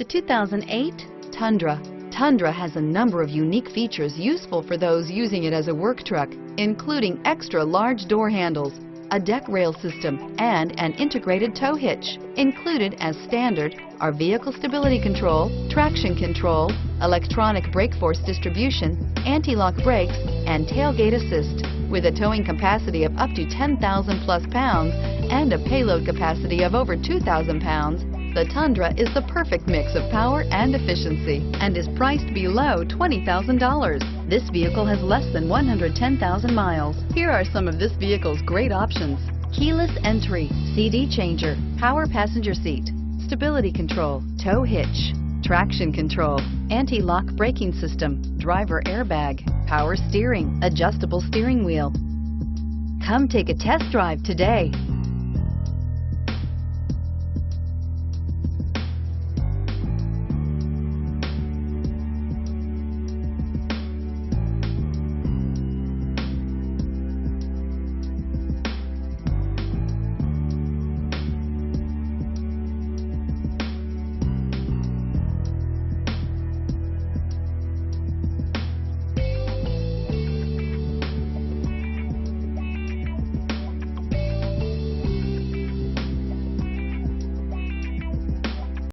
The 2008 Tundra. Tundra has a number of unique features useful for those using it as a work truck, including extra large door handles, a deck rail system, and an integrated tow hitch. Included as standard are vehicle stability control, traction control, electronic brake force distribution, anti-lock brakes, and tailgate assist. With a towing capacity of up to 10,000 plus pounds and a payload capacity of over 2,000 pounds, the Tundra is the perfect mix of power and efficiency and is priced below $20,000. This vehicle has less than 110,000 miles. Here are some of this vehicle's great options: keyless entry, CD changer, power passenger seat, stability control, tow hitch, traction control, anti-lock braking system, driver airbag, power steering, adjustable steering wheel. Come take a test drive today.